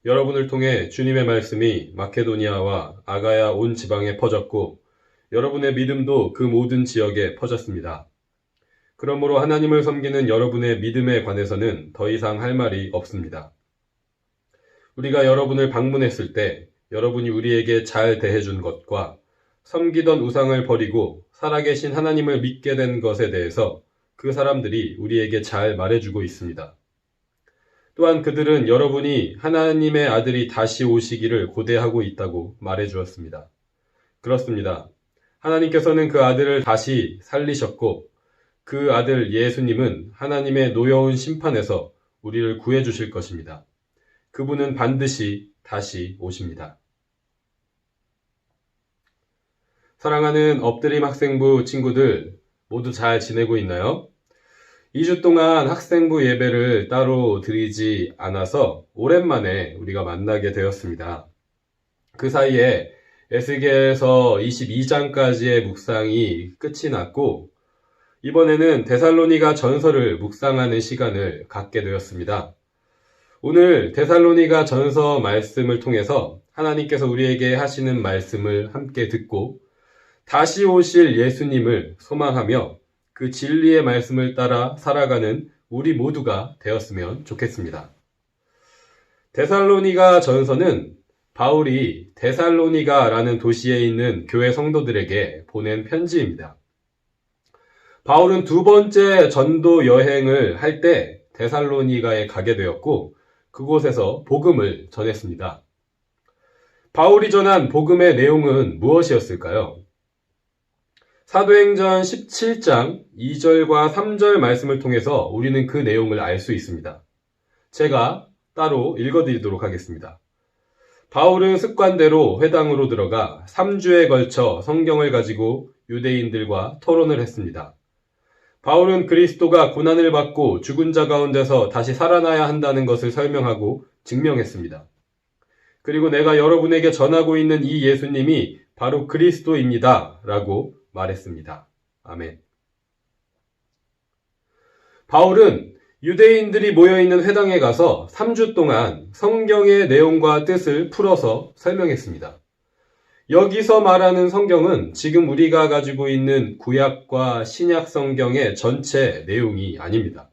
여러분을 통해 주님의 말씀이 마케도니아와 아가야 온 지방에 퍼졌고 여러분의 믿음도 그 모든 지역에 퍼졌습니다. 그러므로 하나님을 섬기는 여러분의 믿음에 관해서는 더 이상 할 말이 없습니다. 우리가 여러분을 방문했을 때 여러분이 우리에게 잘 대해준 것과 섬기던 우상을 버리고 살아계신 하나님을 믿게 된 것에 대해서 그 사람들이 우리에게 잘 말해주고 있습니다. 또한 그들은 여러분이 하나님의 아들이 다시 오시기를 고대하고 있다고 말해주었습니다. 그렇습니다. 하나님께서는 그 아들을 다시 살리셨고 그 아들 예수님은 하나님의 노여운 심판에서 우리를 구해주실 것입니다. 그분은 반드시 다시 오십니다. 사랑하는 엎드림 학생부 친구들 모두 잘 지내고 있나요? 2주 동안 학생부 예배를 따로 드리지 않아서 오랜만에 우리가 만나게 되었습니다. 그 사이에 에스겔서 22장까지의 묵상이 끝이 났고 이번에는 데살로니가 전서를 묵상하는 시간을 갖게 되었습니다. 오늘 데살로니가 전서 말씀을 통해서 하나님께서 우리에게 하시는 말씀을 함께 듣고 다시 오실 예수님을 소망하며 그 진리의 말씀을 따라 살아가는 우리 모두가 되었으면 좋겠습니다. 데살로니가 전서는 바울이 데살로니가라는 도시에 있는 교회 성도들에게 보낸 편지입니다. 바울은 두 번째 전도 여행을 할 때 데살로니가에 가게 되었고 그곳에서 복음을 전했습니다. 바울이 전한 복음의 내용은 무엇이었을까요? 사도행전 17장 2절과 3절 말씀을 통해서 우리는 그 내용을 알 수 있습니다. 제가 따로 읽어드리도록 하겠습니다. 바울은 습관대로 회당으로 들어가 3주에 걸쳐 성경을 가지고 유대인들과 토론을 했습니다. 바울은 그리스도가 고난을 받고 죽은 자 가운데서 다시 살아나야 한다는 것을 설명하고 증명했습니다. 그리고 내가 여러분에게 전하고 있는 이 예수님이 바로 그리스도입니다. 라고 말했습니다. 아멘. 바울은 유대인들이 모여있는 회당에 가서 3주 동안 성경의 내용과 뜻을 풀어서 설명했습니다. 여기서 말하는 성경은 지금 우리가 가지고 있는 구약과 신약 성경의 전체 내용이 아닙니다.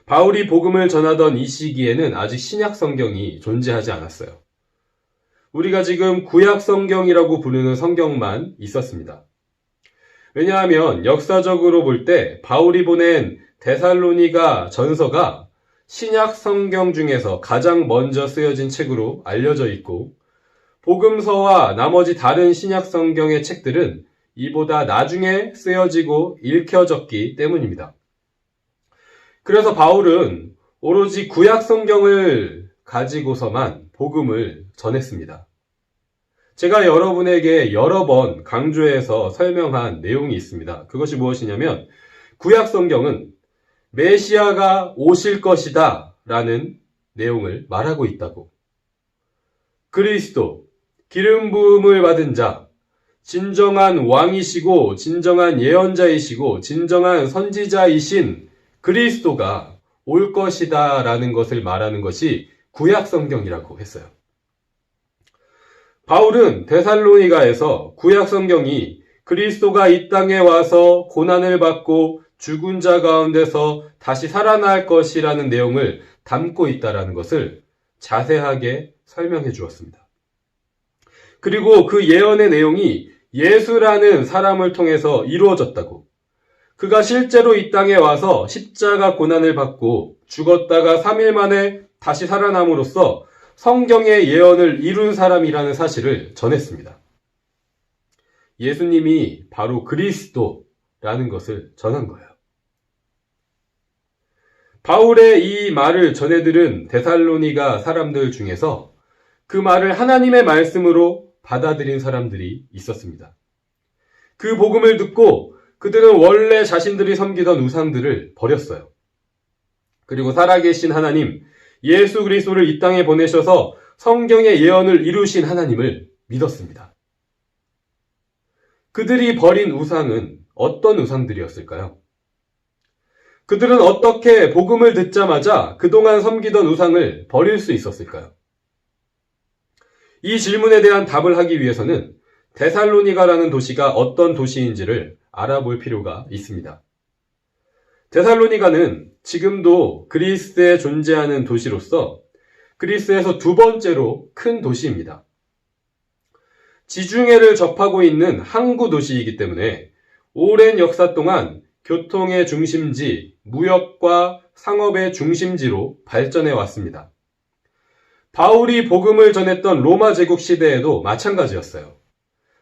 바울이 복음을 전하던 이 시기에는 아직 신약 성경이 존재하지 않았어요. 우리가 지금 구약 성경이라고 부르는 성경만 있었습니다. 왜냐하면 역사적으로 볼 때 바울이 보낸 데살로니가 전서가 신약 성경 중에서 가장 먼저 쓰여진 책으로 알려져 있고 복음서와 나머지 다른 신약 성경의 책들은 이보다 나중에 쓰여지고 읽혀졌기 때문입니다. 그래서 바울은 오로지 구약 성경을 가지고서만 복음을 전했습니다. 제가 여러분에게 여러 번 강조해서 설명한 내용이 있습니다. 그것이 무엇이냐면 구약 성경은 메시아가 오실 것이다 라는 내용을 말하고 있다고. 그리스도, 기름 부음을 받은 자, 진정한 왕이시고 진정한 예언자이시고 진정한 선지자이신 그리스도가 올 것이다 라는 것을 말하는 것이 구약 성경이라고 했어요. 바울은 데살로니가에서 구약 성경이 그리스도가 이 땅에 와서 고난을 받고 죽은 자 가운데서 다시 살아날 것이라는 내용을 담고 있다는 것을 자세하게 설명해 주었습니다. 그리고 그 예언의 내용이 예수라는 사람을 통해서 이루어졌다고. 그가 실제로 이 땅에 와서 십자가 고난을 받고 죽었다가 3일 만에 다시 살아남으로써 성경의 예언을 이룬 사람이라는 사실을 전했습니다. 예수님이 바로 그리스도라는 것을 전한 거예요. 바울의 이 말을 전해들은 데살로니가 사람들 중에서 그 말을 하나님의 말씀으로 받아들인 사람들이 있었습니다. 그 복음을 듣고 그들은 원래 자신들이 섬기던 우상들을 버렸어요. 그리고 살아계신 하나님, 예수 그리스도를 이 땅에 보내셔서 성경의 예언을 이루신 하나님을 믿었습니다. 그들이 버린 우상은 어떤 우상들이었을까요? 그들은 어떻게 복음을 듣자마자 그동안 섬기던 우상을 버릴 수 있었을까요? 이 질문에 대한 답을 하기 위해서는 데살로니가라는 도시가 어떤 도시인지를 알아볼 필요가 있습니다. 데살로니가는 지금도 그리스에 존재하는 도시로서 그리스에서 두 번째로 큰 도시입니다. 지중해를 접하고 있는 항구 도시이기 때문에 오랜 역사 동안 교통의 중심지, 무역과 상업의 중심지로 발전해 왔습니다. 바울이 복음을 전했던 로마 제국 시대에도 마찬가지였어요.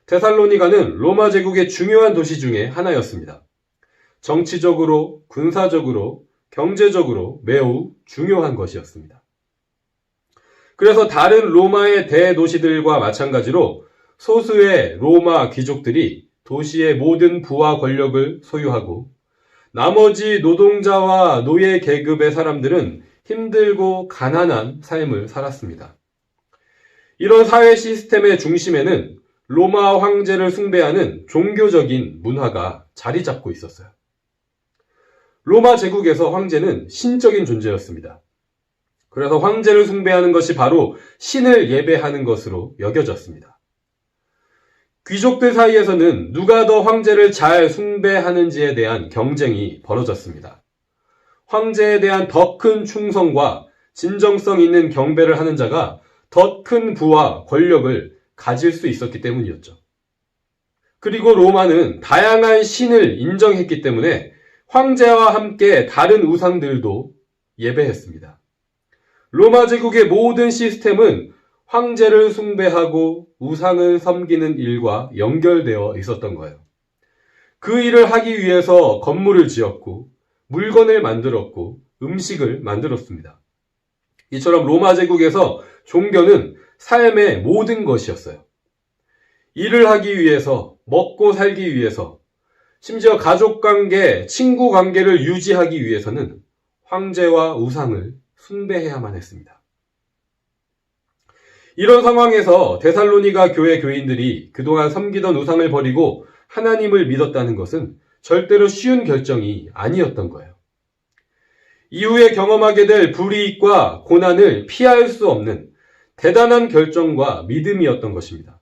데살로니가는 로마 제국의 중요한 도시 중에 하나였습니다. 정치적으로, 군사적으로, 경제적으로 매우 중요한 것이었습니다. 그래서 다른 로마의 대도시들과 마찬가지로 소수의 로마 귀족들이 도시의 모든 부와 권력을 소유하고 나머지 노동자와 노예 계급의 사람들은 힘들고 가난한 삶을 살았습니다. 이런 사회 시스템의 중심에는 로마 황제를 숭배하는 종교적인 문화가 자리 잡고 있었어요. 로마 제국에서 황제는 신적인 존재였습니다. 그래서 황제를 숭배하는 것이 바로 신을 예배하는 것으로 여겨졌습니다. 귀족들 사이에서는 누가 더 황제를 잘 숭배하는지에 대한 경쟁이 벌어졌습니다. 황제에 대한 더 큰 충성과 진정성 있는 경배를 하는 자가 더 큰 부와 권력을 가질 수 있었기 때문이었죠. 그리고 로마는 다양한 신을 인정했기 때문에 황제와 함께 다른 우상들도 예배했습니다. 로마 제국의 모든 시스템은 황제를 숭배하고 우상을 섬기는 일과 연결되어 있었던 거예요. 그 일을 하기 위해서 건물을 지었고 물건을 만들었고 음식을 만들었습니다. 이처럼 로마 제국에서 종교는 삶의 모든 것이었어요. 일을 하기 위해서, 먹고 살기 위해서, 심지어 가족관계, 친구관계를 유지하기 위해서는 황제와 우상을 숭배해야만 했습니다. 이런 상황에서 데살로니가 교회 교인들이 그동안 섬기던 우상을 버리고 하나님을 믿었다는 것은 절대로 쉬운 결정이 아니었던 거예요. 이후에 경험하게 될 불이익과 고난을 피할 수 없는 대단한 결정과 믿음이었던 것입니다.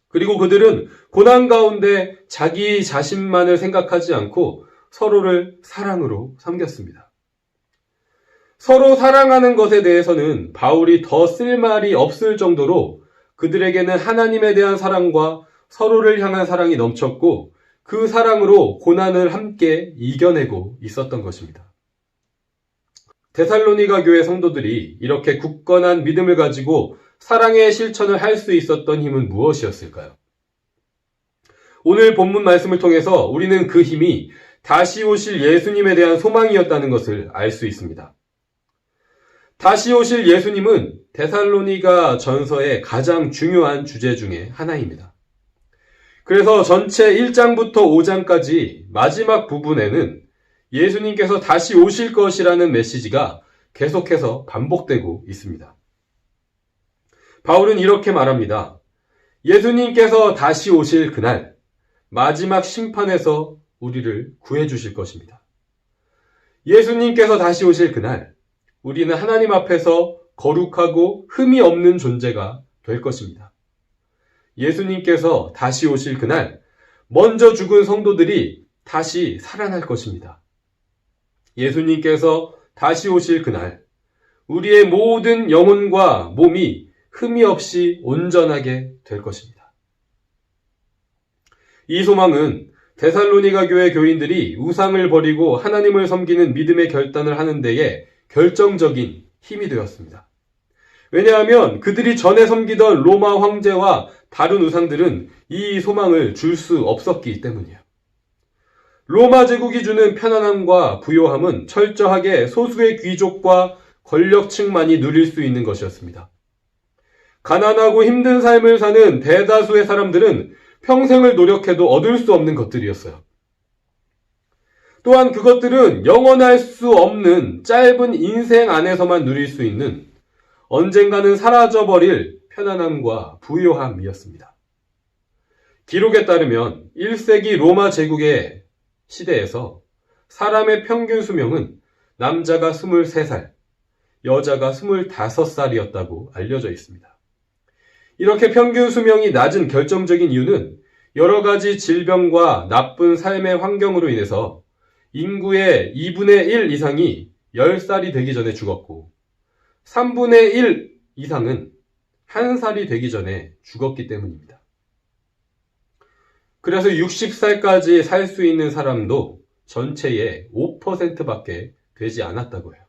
그리고 그들은 고난 가운데 자기 자신만을 생각하지 않고 서로를 사랑으로 섬겼습니다. 서로 사랑하는 것에 대해서는 바울이 더 쓸 말이 없을 정도로 그들에게는 하나님에 대한 사랑과 서로를 향한 사랑이 넘쳤고 그 사랑으로 고난을 함께 이겨내고 있었던 것입니다. 데살로니가 교회 성도들이 이렇게 굳건한 믿음을 가지고 사랑의 실천을 할 수 있었던 힘은 무엇이었을까요? 오늘 본문 말씀을 통해서 우리는 그 힘이 다시 오실 예수님에 대한 소망이었다는 것을 알 수 있습니다. 다시 오실 예수님은 데살로니가 전서의 가장 중요한 주제 중에 하나입니다. 그래서 전체 1장부터 5장까지 마지막 부분에는 예수님께서 다시 오실 것이라는 메시지가 계속해서 반복되고 있습니다. 바울은 이렇게 말합니다. 예수님께서 다시 오실 그날 마지막 심판에서 우리를 구해 주실 것입니다. 예수님께서 다시 오실 그날 우리는 하나님 앞에서 거룩하고 흠이 없는 존재가 될 것입니다. 예수님께서 다시 오실 그날 먼저 죽은 성도들이 다시 살아날 것입니다. 예수님께서 다시 오실 그날 우리의 모든 영혼과 몸이 흠이 없이 온전하게 될 것입니다. 이 소망은 데살로니가 교회 교인들이 우상을 버리고 하나님을 섬기는 믿음의 결단을 하는 데에 결정적인 힘이 되었습니다. 왜냐하면 그들이 전에 섬기던 로마 황제와 다른 우상들은 이 소망을 줄 수 없었기 때문이에요. 로마 제국이 주는 편안함과 부요함은 철저하게 소수의 귀족과 권력층만이 누릴 수 있는 것이었습니다. 가난하고 힘든 삶을 사는 대다수의 사람들은 평생을 노력해도 얻을 수 없는 것들이었어요. 또한 그것들은 영원할 수 없는 짧은 인생 안에서만 누릴 수 있는 언젠가는 사라져버릴 편안함과 부요함이었습니다. 기록에 따르면 1세기 로마 제국의 시대에서 사람의 평균 수명은 남자가 23살, 여자가 25살이었다고 알려져 있습니다. 이렇게 평균 수명이 낮은 결정적인 이유는 여러 가지 질병과 나쁜 삶의 환경으로 인해서 인구의 2분의 1 이상이 10살이 되기 전에 죽었고 3분의 1 이상은 1살이 되기 전에 죽었기 때문입니다. 그래서 60살까지 살 수 있는 사람도 전체의 5%밖에 되지 않았다고 해요.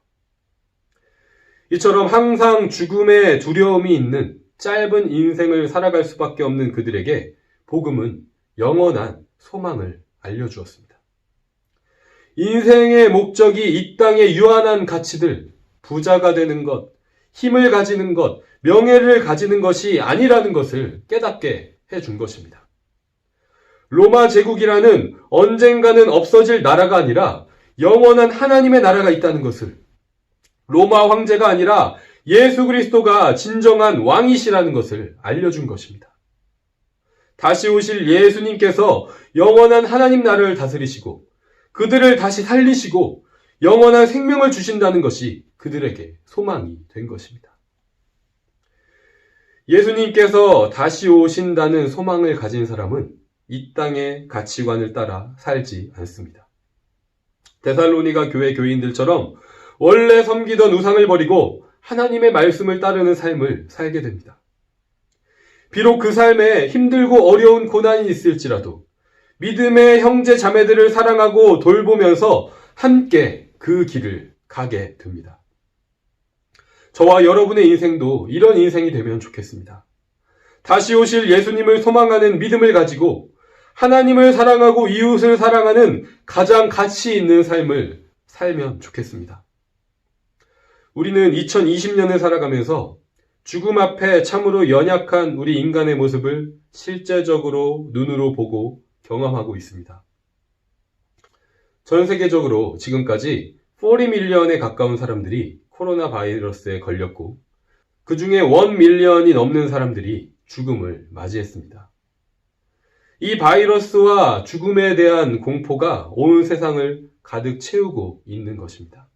이처럼 항상 죽음의 두려움이 있는 짧은 인생을 살아갈 수밖에 없는 그들에게 복음은 영원한 소망을 알려주었습니다. 인생의 목적이 이 땅의 유한한 가치들, 부자가 되는 것, 힘을 가지는 것, 명예를 가지는 것이 아니라는 것을 깨닫게 해준 것입니다. 로마 제국이라는 언젠가는 없어질 나라가 아니라 영원한 하나님의 나라가 있다는 것을, 로마 황제가 아니라 예수 그리스도가 진정한 왕이시라는 것을 알려준 것입니다. 다시 오실 예수님께서 영원한 하나님 나라를 다스리시고 그들을 다시 살리시고 영원한 생명을 주신다는 것이 그들에게 소망이 된 것입니다. 예수님께서 다시 오신다는 소망을 가진 사람은 이 땅의 가치관을 따라 살지 않습니다. 데살로니가 교회 교인들처럼 원래 섬기던 우상을 버리고 하나님의 말씀을 따르는 삶을 살게 됩니다. 비록 그 삶에 힘들고 어려운 고난이 있을지라도 믿음의 형제 자매들을 사랑하고 돌보면서 함께 그 길을 가게 됩니다. 저와 여러분의 인생도 이런 인생이 되면 좋겠습니다. 다시 오실 예수님을 소망하는 믿음을 가지고 하나님을 사랑하고 이웃을 사랑하는 가장 가치 있는 삶을 살면 좋겠습니다. 우리는 2020년을 살아가면서 죽음 앞에 참으로 연약한 우리 인간의 모습을 실제적으로 눈으로 보고 경험하고 있습니다. 전 세계적으로 지금까지 40밀리언에 가까운 사람들이 코로나 바이러스에 걸렸고 그 중에 1밀리언이 넘는 사람들이 죽음을 맞이했습니다. 이 바이러스와 죽음에 대한 공포가 온 세상을 가득 채우고 있는 것입니다.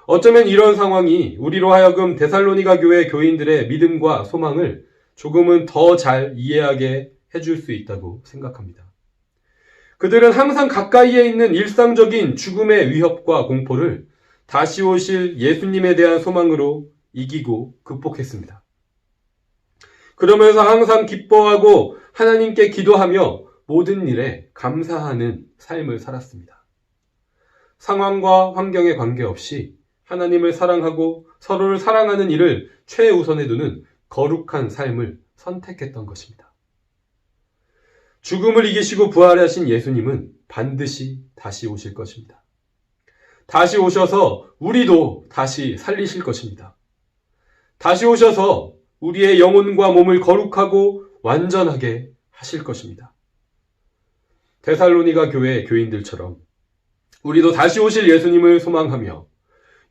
어쩌면 이런 상황이 우리로 하여금 데살로니가 교회 교인들의 믿음과 소망을 조금은 더 잘 이해하게 해줄 수 있다고 생각합니다. 그들은 항상 가까이에 있는 일상적인 죽음의 위협과 공포를 다시 오실 예수님에 대한 소망으로 이기고 극복했습니다. 그러면서 항상 기뻐하고 하나님께 기도하며 모든 일에 감사하는 삶을 살았습니다. 상황과 환경에 관계없이 하나님을 사랑하고 서로를 사랑하는 일을 최우선에 두는 거룩한 삶을 선택했던 것입니다. 죽음을 이기시고 부활하신 예수님은 반드시 다시 오실 것입니다. 다시 오셔서 우리도 다시 살리실 것입니다. 다시 오셔서 우리의 영혼과 몸을 거룩하고 완전하게 하실 것입니다. 데살로니가 교회 교인들처럼 우리도 다시 오실 예수님을 소망하며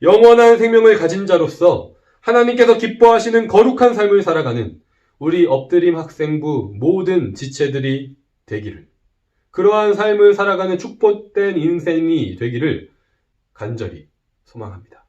영원한 생명을 가진 자로서 하나님께서 기뻐하시는 거룩한 삶을 살아가는 우리 엎드림 학생부 모든 지체들이 되기를, 그러한 삶을 살아가는 축복된 인생이 되기를 간절히 소망합니다.